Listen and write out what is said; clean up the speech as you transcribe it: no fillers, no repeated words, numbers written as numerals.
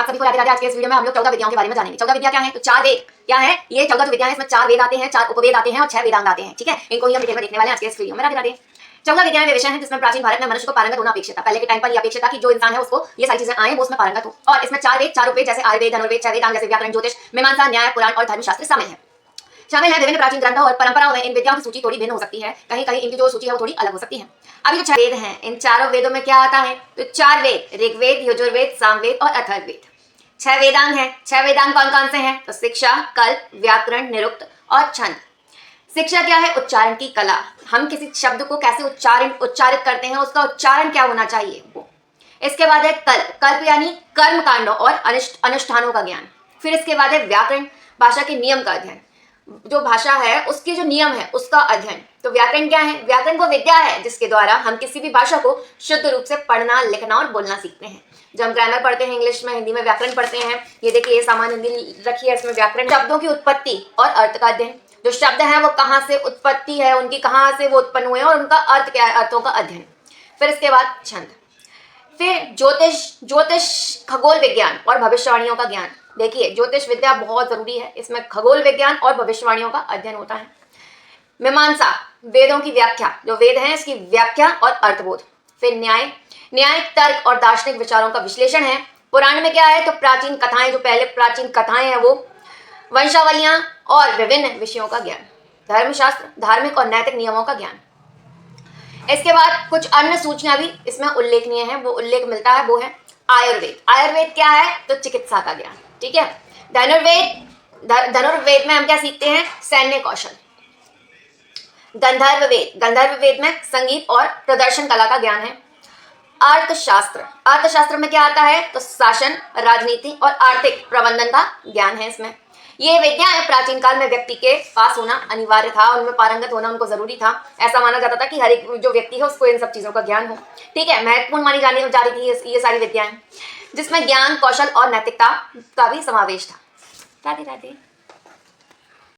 आप सभी को राधे राधे। आज के इस वीडियो में हम लोग 14 विद्याओं के बारे में जानेंगे। 14 विद्या क्या है? तो 4 वेद क्या है? ये 14 जो विद्या है इसमें 4 वेद आते हैं, 4 उपवेद आते हैं और 6 वेदांग आते हैं। ठीक है, इनको ही हम डिटेल में देखने वाले हैं आज के इस वीडियो में। राधे राधे। 14 विद्याएं वे विषय हैं जिसमें प्राचीन भारत में मनुष्य को पारंगत होना अपेक्षित था। पहले के टाइम पर ये अपेक्षित था कि जो इंसान है उसको ये सारी चीजें आए वो उसमें पारंगत हो। और इसमें 4 वेद, 4 उपवेद जैसे आयुर्वेद, धनुर्वेद, 6 वेदांग जैसे व्याकरण, ज्योतिष, मीमांसा, न्याय, पुराण और धर्मशास्त्र शामिल है। विभिन्न प्राचीन ग्रंथों और परंपराओं में इन विद्याओं की सूची थोड़ी भिन्न हो सकती है, कहीं कहीं इनकी जो सूची है वो थोड़ी अलग हो सकती है। अभी जो 6 वेद हैं, इन चारों वेदों में क्या आता है? तो 4 वेद, ऋग्वेद, यजुर्वेद, सामवेद और अथर्ववेद। 6 वेदांग हैं। 6 वेदांग कौन कौन से हैं? तो शिक्षा, कल्प, व्याकरण, निरुक्त और छंद। शिक्षा क्या है? उच्चारण की कला। हम किसी शब्द को कैसे उच्चारित करते हैं, उसका उच्चारण क्या होना चाहिए वो। इसके बाद है कल्प। कल्प यानी कर्म कांडों और अनुष्ठानों का ज्ञान। फिर इसके बाद है व्याकरण, भाषा के नियम का अध्ययन। जो भाषा है उसके जो नियम है उसका अध्ययन। तो व्याकरण क्या है? व्याकरण वो विद्या है जिसके द्वारा हम किसी भी भाषा को शुद्ध रूप से पढ़ना, लिखना और बोलना सीखते हैं। जब हम ग्रामर पढ़ते हैं इंग्लिश में, हिंदी में व्याकरण पढ़ते हैं। ये देखिए, ये सामान हिंदी रखी है, इसमें व्याकरण। शब्दों की उत्पत्ति और अर्थ का अध्ययन। जो शब्द है वो कहाँ से उत्पत्ति है, उनकी कहाँ से वो उत्पन्न हुए और उनका अर्थ क्या है, अर्थों का अध्ययन। फिर इसके बाद छंद। फिर ज्योतिष खगोल विज्ञान और भविष्यवाणियों का ज्ञान। देखिए, ज्योतिष विद्या बहुत जरूरी है, इसमें खगोल विज्ञान और भविष्यवाणियों का अध्ययन होता है। मीमांसा, वेदों की व्याख्या, जो वेद हैं इसकी व्याख्या और अर्थबोध। फिर न्याय तर्क और दार्शनिक विचारों का विश्लेषण है। पुराण में क्या है? तो प्राचीन कथाएं, जो पहले प्राचीन कथाएं हैं वो, वंशावलियां और विभिन्न विषयों का ज्ञान। धर्मशास्त्र, धार्मिक और नैतिक नियमों का ज्ञान। इसके बाद कुछ अन्य सूचना भी इसमें उल्लेखनीय है, वो उल्लेख मिलता है, वो है आयुर्वेद। आयुर्वेद क्या है? तो चिकित्सा का ज्ञान। ठीक है। धनुर्वेद में हम क्या सीखते हैं? सैन्य कौशल। गंधर्व वेद में संगीत और प्रदर्शन कला का ज्ञान है। अर्थशास्त्र में क्या आता है? तो शासन, राजनीति और आर्थिक प्रबंधन का ज्ञान है इसमें। ये विद्याएं प्राचीन काल में व्यक्ति के पास होना अनिवार्य था, उनमें पारंगत होना उनको जरूरी था। ऐसा माना जाता था कि हर एक जो व्यक्ति है उसको इन सब चीजों का ज्ञान हो। ठीक है, महत्वपूर्ण मानी जा रही थी ये सारी विद्याएं, जिसमें ज्ञान, कौशल और नैतिकता का भी समावेश था। राधे राधे।